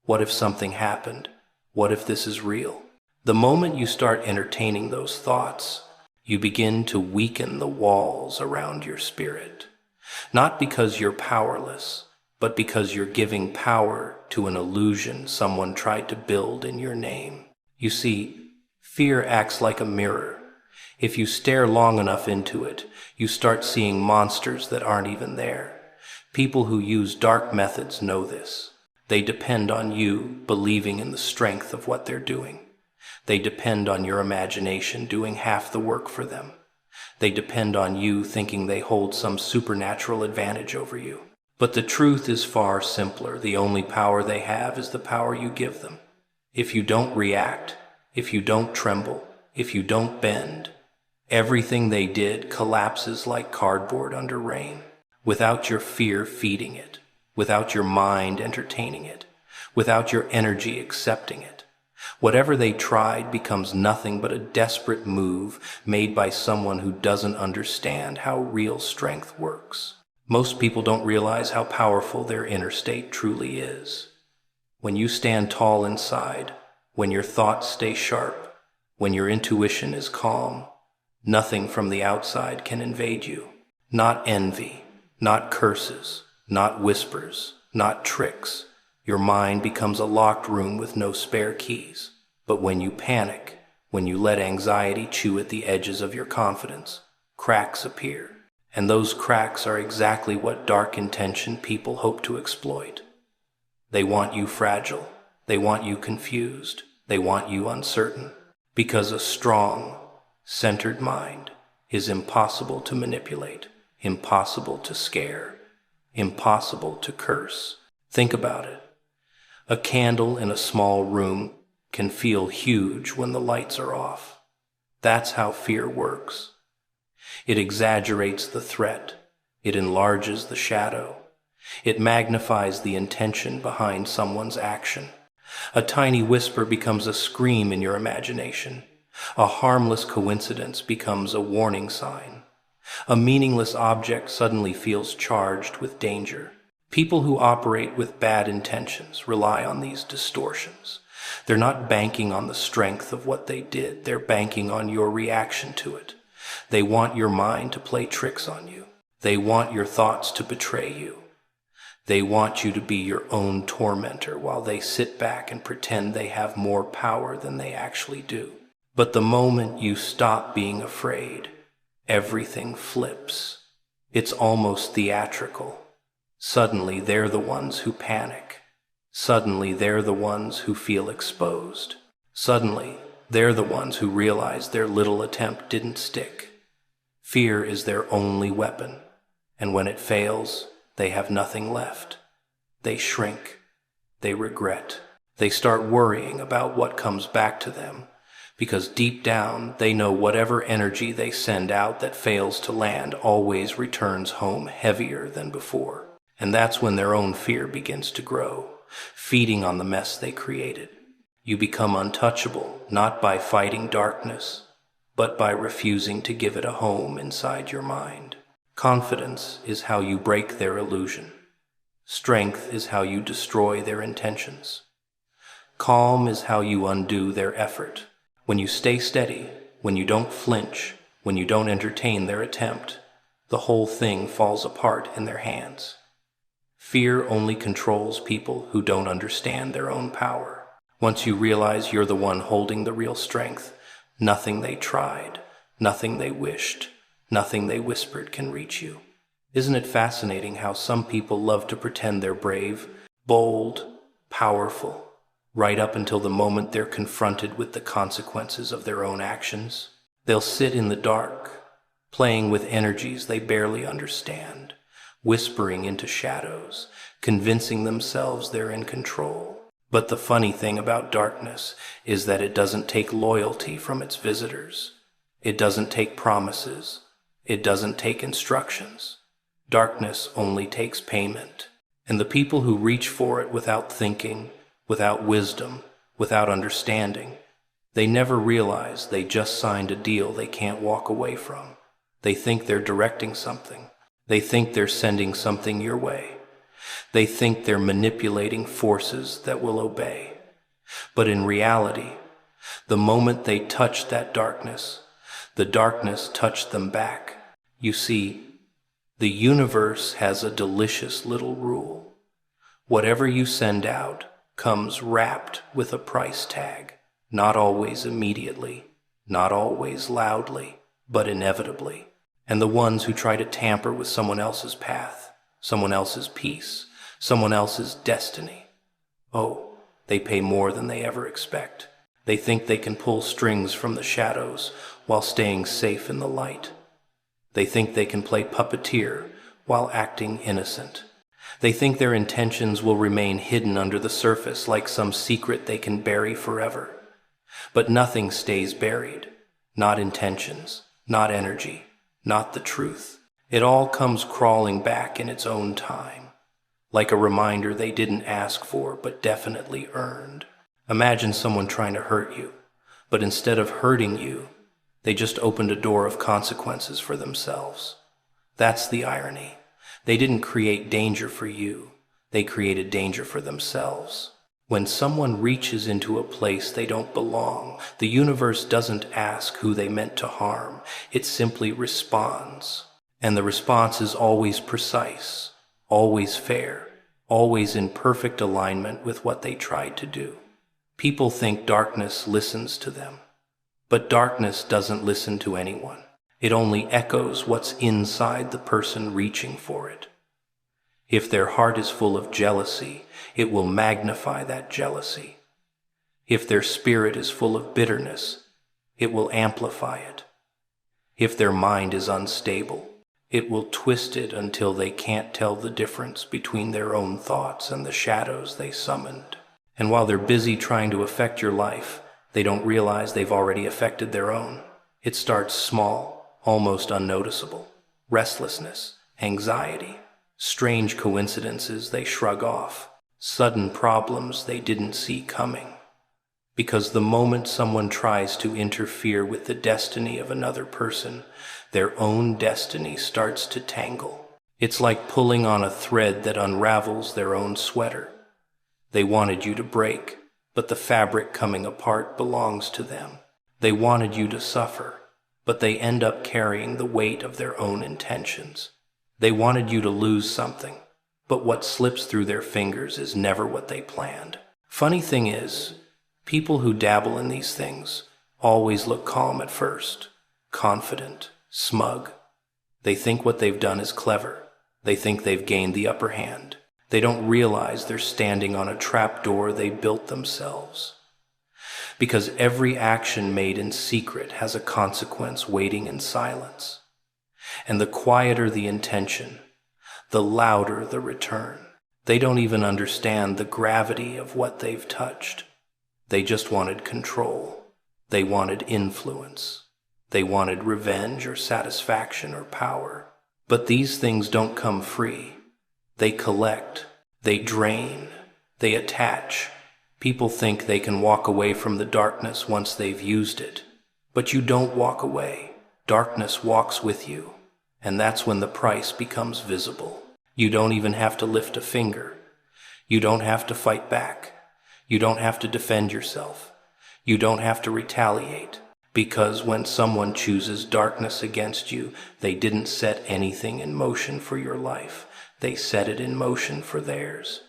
What if something happened? What if this is real? The moment you start entertaining those thoughts, you begin to weaken the walls around your spirit. Not because you're powerless, but because you're giving power to an illusion someone tried to build in your name. You see, fear acts like a mirror. If you stare long enough into it, you start seeing monsters that aren't even there. People who use dark methods know this. They depend on you believing in the strength of what they're doing. They depend on your imagination doing half the work for them. They depend on you thinking they hold some supernatural advantage over you. But the truth is far simpler. The only power they have is the power you give them. If you don't react, if you don't tremble, if you don't bend, everything they did collapses like cardboard under rain. Without your fear feeding it, without your mind entertaining it, without your energy accepting it, whatever they tried becomes nothing but a desperate move made by someone who doesn't understand how real strength works. Most people don't realize how powerful their inner state truly is. When you stand tall inside, when your thoughts stay sharp, when your intuition is calm, nothing from the outside can invade you. Not envy, not curses, not whispers, not tricks. Your mind becomes a locked room with no spare keys. But when you panic, when you let anxiety chew at the edges of your confidence, cracks appear. And those cracks are exactly what dark-intentioned people hope to exploit. They want you fragile. They want you confused. They want you uncertain. Because a strong, centered mind is impossible to manipulate, impossible to scare, impossible to curse. Think about it. A candle in a small room can feel huge when the lights are off. That's how fear works. It exaggerates the threat. It enlarges the shadow. It magnifies the intention behind someone's action. A tiny whisper becomes a scream in your imagination. A harmless coincidence becomes a warning sign. A meaningless object suddenly feels charged with danger. People who operate with bad intentions rely on these distortions. They're not banking on the strength of what they did. They're banking on your reaction to it. They want your mind to play tricks on you. They want your thoughts to betray you. They want you to be your own tormentor while they sit back and pretend they have more power than they actually do. But the moment you stop being afraid, everything flips. It's almost theatrical. Suddenly they're the ones who panic. Suddenly they're the ones who feel exposed. Suddenly they're the ones who realize their little attempt didn't stick. Fear is their only weapon, and when it fails, they have nothing left. They shrink. They regret. They start worrying about what comes back to them, because deep down they know whatever energy they send out that fails to land always returns home heavier than before. And that's when their own fear begins to grow, feeding on the mess they created. You become untouchable, not by fighting darkness, but by refusing to give it a home inside your mind. Confidence is how you break their illusion. Strength is how you destroy their intentions. Calm is how you undo their effort. When you stay steady, when you don't flinch, when you don't entertain their attempt, the whole thing falls apart in their hands. Fear only controls people who don't understand their own power. Once you realize you're the one holding the real strength, nothing they tried, nothing they wished, nothing they whispered can reach you. Isn't it fascinating how some people love to pretend they're brave, bold, powerful, right up until the moment they're confronted with the consequences of their own actions? They'll sit in the dark, playing with energies they barely understand, whispering into shadows, convincing themselves they're in control. But the funny thing about darkness is that it doesn't take loyalty from its visitors. It doesn't take promises. It doesn't take instructions. Darkness only takes payment. And the people who reach for it without thinking, without wisdom, without understanding, they never realize they just signed a deal they can't walk away from. They think they're directing something. They think they're sending something your way. They think they're manipulating forces that will obey. But in reality, The moment they touched that darkness, the darkness touched them back. You see, the universe has a delicious little rule. Whatever you send out comes wrapped with a price tag, not always immediately, not always loudly, but inevitably. And the ones who try to tamper with someone else's path, someone else's peace, someone else's destiny, oh, they pay more than they ever expect. They think they can pull strings from the shadows while staying safe in the light. They think they can play puppeteer while acting innocent. They think their intentions will remain hidden under the surface like some secret they can bury forever. But nothing stays buried. Not intentions, not energy, not the truth. It all comes crawling back in its own time, like a reminder they didn't ask for but definitely earned. Imagine someone trying to hurt you, but instead of hurting you, they just opened a door of consequences for themselves. That's the irony. They didn't create danger for you. They created danger for themselves. When someone reaches into a place they don't belong, the universe doesn't ask who they meant to harm. It simply responds. And the response is always precise, always fair, always in perfect alignment with what they tried to do. People think darkness listens to them. But darkness doesn't listen to anyone. It only echoes what's inside the person reaching for it. If their heart is full of jealousy, it will magnify that jealousy. If their spirit is full of bitterness, it will amplify it. If their mind is unstable, it will twist it until they can't tell the difference between their own thoughts and the shadows they summoned. And while they're busy trying to affect your life, they don't realize they've already affected their own. It starts small, almost unnoticeable. Restlessness, anxiety, strange coincidences they shrug off, sudden problems they didn't see coming. Because the moment someone tries to interfere with the destiny of another person, their own destiny starts to tangle. It's like pulling on a thread that unravels their own sweater. They wanted you to break, but the fabric coming apart belongs to them. They wanted you to suffer, but they end up carrying the weight of their own intentions. They wanted you to lose something, but what slips through their fingers is never what they planned. Funny thing is, people who dabble in these things always look calm at first, confident, smug. They think what they've done is clever. They think they've gained the upper hand. They don't realize they're standing on a trapdoor they built themselves. Because every action made in secret has a consequence waiting in silence. And the quieter the intention, the louder the return. They don't even understand the gravity of what they've touched. They just wanted control. They wanted influence. They wanted revenge or satisfaction or power. But these things don't come free. They collect, they drain, they attach. People think they can walk away from the darkness once they've used it. But you don't walk away. Darkness walks with you. And that's when the price becomes visible. You don't even have to lift a finger. You don't have to fight back. You don't have to defend yourself. You don't have to retaliate. Because when someone chooses darkness against you, they didn't set anything in motion for your life. They set it in motion for theirs.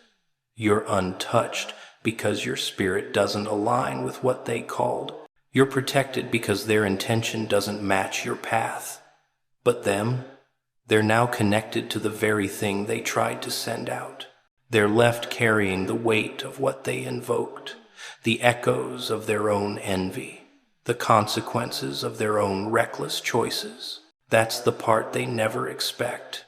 You're untouched because your spirit doesn't align with what they called. You're protected because their intention doesn't match your path. But them, they're now connected to the very thing they tried to send out. They're left carrying the weight of what they invoked, the echoes of their own envy, the consequences of their own reckless choices. That's the part they never expect.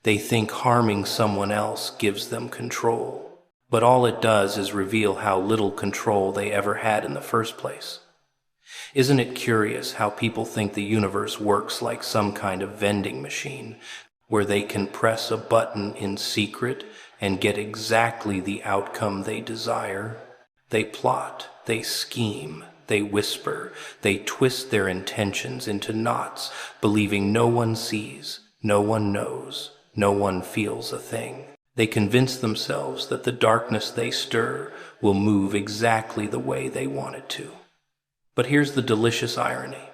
They think harming someone else gives them control, but all it does is reveal how little control they ever had in the first place. Isn't it curious how people think the universe works like some kind of vending machine, where they can press a button in secret and get exactly the outcome they desire? They plot, they scheme, they whisper, they twist their intentions into knots, believing no one sees, no one knows, no one feels a thing. They convince themselves that the darkness they stir will move exactly the way they want it to. But here's the delicious irony.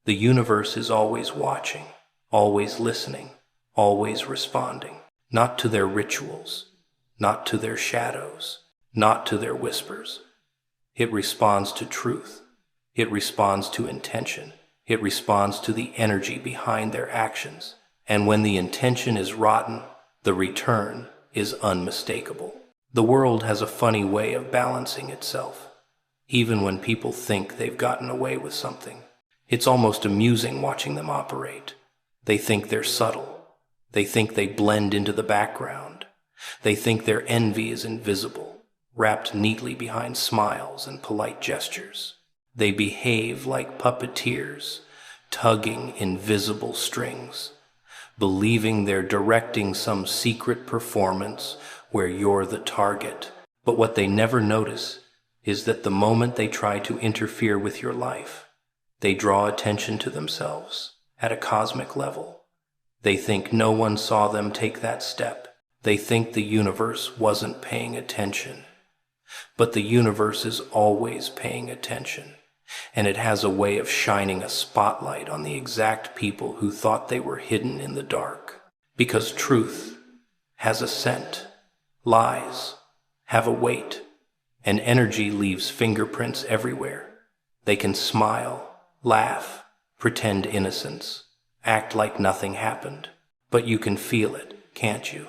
The universe is always watching, always listening, always responding. Not to their rituals, not to their shadows, not to their whispers. It responds to truth. It responds to intention. It responds to the energy behind their actions. And when the intention is rotten, the return is unmistakable. The world has a funny way of balancing itself, even when people think they've gotten away with something. It's almost amusing watching them operate. They think they're subtle. They think they blend into the background. They think their envy is invisible, wrapped neatly behind smiles and polite gestures. They behave like puppeteers, tugging invisible strings, believing they're directing some secret performance where you're the target. But what they never notice is that the moment they try to interfere with your life, they draw attention to themselves at a cosmic level. They think no one saw them take that step. They think the universe wasn't paying attention. But the universe is always paying attention, and it has a way of shining a spotlight on the exact people who thought they were hidden in the dark. Because truth has a scent, lies have a weight, and energy leaves fingerprints everywhere. They can smile, laugh, pretend innocence, act like nothing happened, but you can feel it, can't you?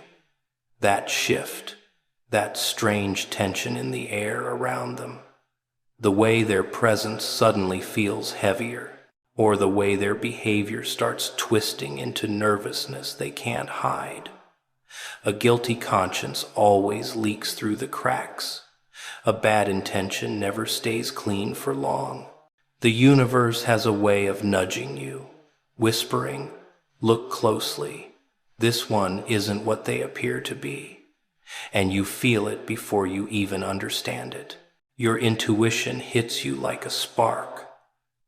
That shift, that strange tension in the air around them, the way their presence suddenly feels heavier, or the way their behavior starts twisting into nervousness they can't hide. A guilty conscience always leaks through the cracks. A bad intention never stays clean for long. The universe has a way of nudging you, whispering, "Look closely. This one isn't what they appear to be." And you feel it before you even understand it. Your intuition hits you like a spark,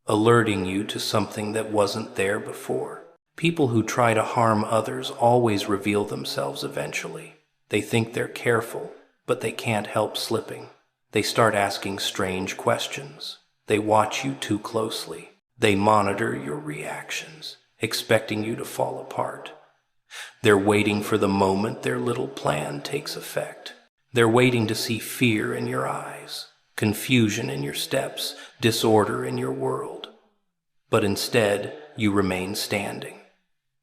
alerting you to something that wasn't there before. People who try to harm others always reveal themselves eventually. They think they're careful, but they can't help slipping. They start asking strange questions. They watch you too closely. They monitor your reactions, expecting you to fall apart. They're waiting for the moment their little plan takes effect. They're waiting to see fear in your eyes, confusion in your steps, disorder in your world. But instead, you remain standing,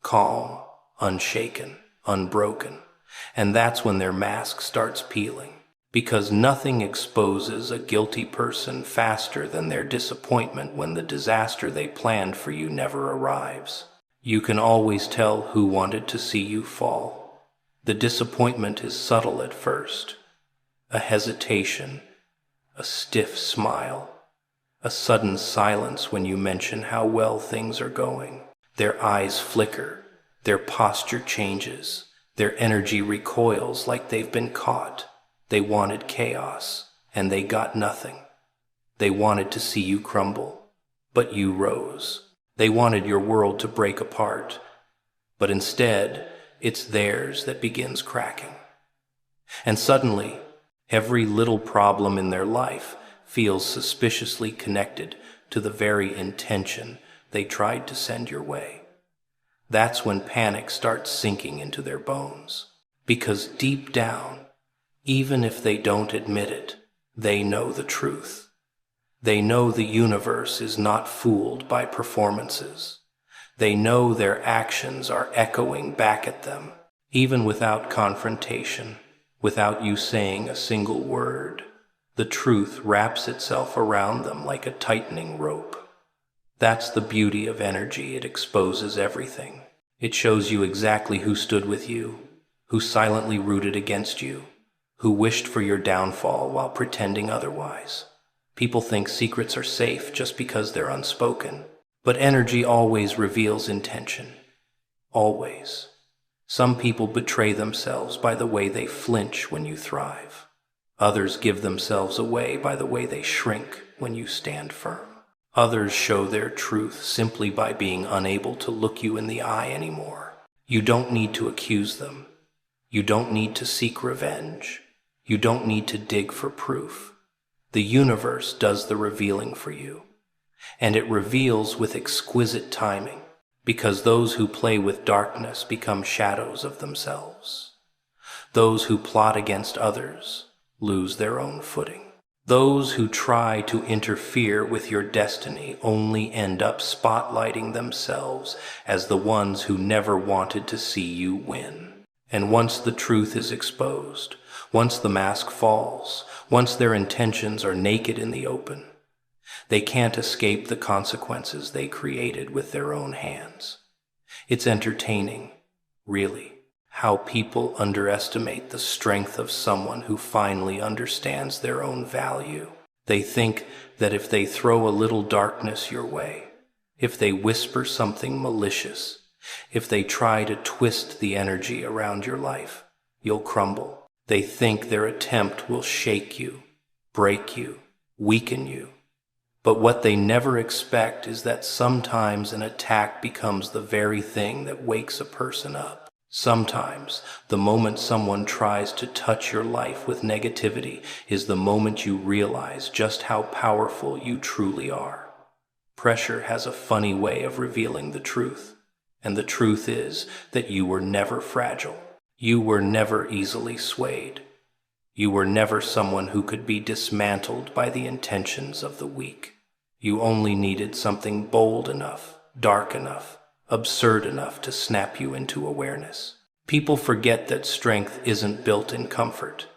calm, unshaken, unbroken. And that's when their mask starts peeling. Because nothing exposes a guilty person faster than their disappointment when the disaster they planned for you never arrives. You can always tell who wanted to see you fall. The disappointment is subtle at first. A hesitation, a stiff smile, a sudden silence when you mention how well things are going. Their eyes flicker, their posture changes, their energy recoils like they've been caught. They wanted chaos, and they got nothing. They wanted to see you crumble, but you rose. They wanted your world to break apart, but instead, it's theirs that begins cracking. And suddenly, every little problem in their life feels suspiciously connected to the very intention they tried to send your way. That's when panic starts sinking into their bones, because deep down, even if they don't admit it, they know the truth. They know the universe is not fooled by performances. They know their actions are echoing back at them, even without confrontation, without you saying a single word. The truth wraps itself around them like a tightening rope. That's the beauty of energy. It exposes everything. It shows you exactly who stood with you, who silently rooted against you, who wished for your downfall while pretending otherwise. People think secrets are safe just because they're unspoken, but energy always reveals intention. Always. Some people betray themselves by the way they flinch when you thrive. Others give themselves away by the way they shrink when you stand firm. Others show their truth simply by being unable to look you in the eye anymore. You don't need to accuse them. You don't need to seek revenge. You don't need to dig for proof. The universe does the revealing for you. and it reveals with exquisite timing, because those who play with darkness become shadows of themselves. Those who plot against others lose their own footing. Those who try to interfere with your destiny only end up spotlighting themselves as the ones who never wanted to see you win. And once the truth is exposed, once the mask falls, once their intentions are naked in the open, they can't escape the consequences they created with their own hands. It's entertaining, really, how people underestimate the strength of someone who finally understands their own value. They think that if they throw a little darkness your way, if they whisper something malicious, if they try to twist the energy around your life, you'll crumble. They think their attempt will shake you, break you, weaken you. But what they never expect is that sometimes an attack becomes the very thing that wakes a person up. Sometimes the moment someone tries to touch your life with negativity is the moment you realize just how powerful you truly are. Pressure has a funny way of revealing the truth, and the truth is that you were never fragile. You were never easily swayed. You were never someone who could be dismantled by the intentions of the weak. You only needed something bold enough, dark enough, absurd enough to snap you into awareness. People forget that strength isn't built in comfort.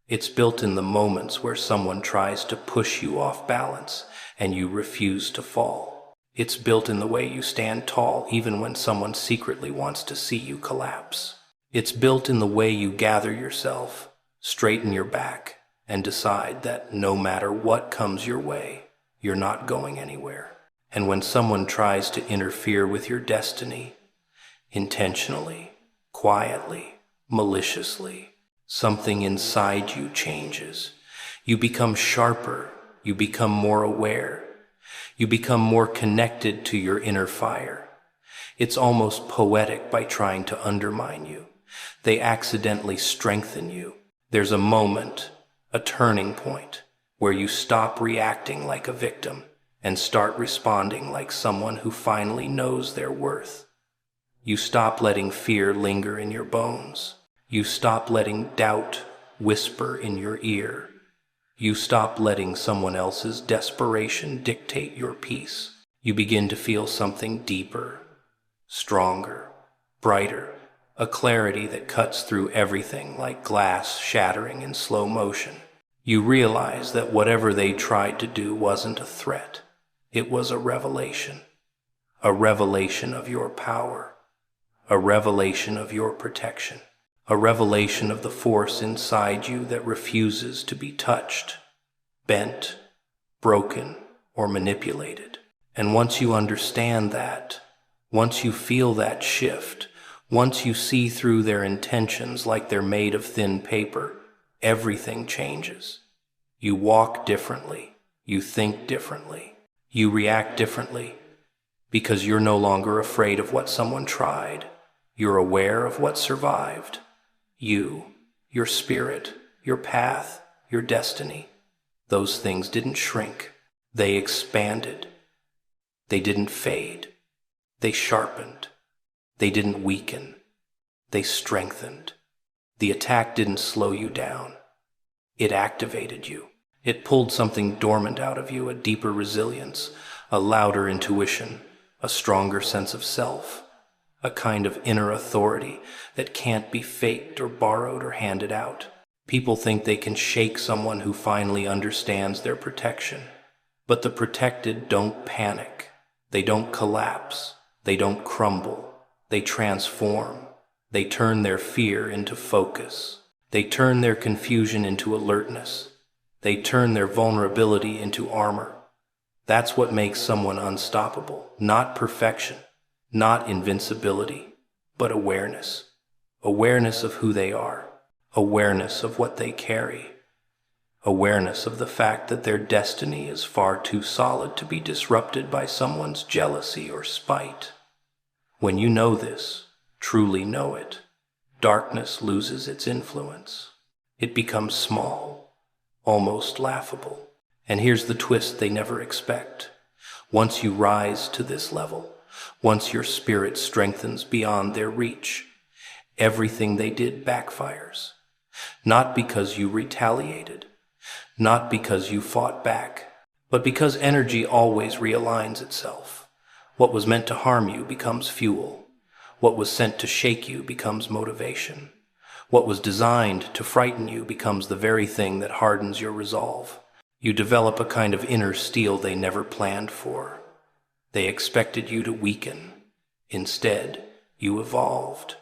It's built in the moments where someone tries to push you off balance and you refuse to fall. It's built in the way you stand tall even when someone secretly wants to see you collapse. It's built in the way you gather yourself, straighten your back, and decide that no matter what comes your way, you're not going anywhere. And when someone tries to interfere with your destiny, intentionally, quietly, maliciously, something inside you changes. You become sharper, you become more aware, you become more connected to your inner fire. It's almost poetic by trying to undermine you. They accidentally strengthen you. There's a moment, a turning point, where you stop reacting like a victim and start responding like someone who finally knows their worth. You stop letting fear linger in your bones. You stop letting doubt whisper in your ear. You stop letting someone else's desperation dictate your peace. You begin to feel something deeper, stronger, brighter, a clarity that cuts through everything like glass shattering in slow motion. You realize that whatever they tried to do wasn't a threat. It was a revelation of your power, a revelation of your protection, a revelation of the force inside you that refuses to be touched, bent, broken, or manipulated. And once you understand that, once you feel that shift, once you see through their intentions like they're made of thin paper, everything changes. You walk differently, you think differently, you react differently, because you're no longer afraid of what someone tried. You're aware of what survived. You, your spirit, your path, your destiny. Those things didn't shrink. They expanded. They didn't fade. They sharpened. They didn't weaken. They strengthened. The attack didn't slow you down. It activated you. It pulled something dormant out of you, a deeper resilience, a louder intuition, a stronger sense of self, a kind of inner authority that can't be faked or borrowed or handed out. People think they can shake someone who finally understands their protection. But the protected don't panic. They don't collapse. They don't crumble. They transform. They turn their fear into focus. They turn their confusion into alertness. They turn their vulnerability into armor. That's what makes someone unstoppable. Not perfection, not invincibility, but awareness. Awareness of who they are. Awareness of what they carry. Awareness of the fact that their destiny is far too solid to be disrupted by someone's jealousy or spite. When you know this, truly know it, darkness loses its influence. It becomes small, almost laughable. And here's the twist they never expect. Once you rise to this level, once your spirit strengthens beyond their reach, everything they did backfires. Not because you retaliated, not because you fought back, but because energy always realigns itself. What was meant to harm you becomes fuel. What was sent to shake you becomes motivation. What was designed to frighten you becomes the very thing that hardens your resolve. You develop a kind of inner steel they never planned for. They expected you to weaken. Instead, you evolved.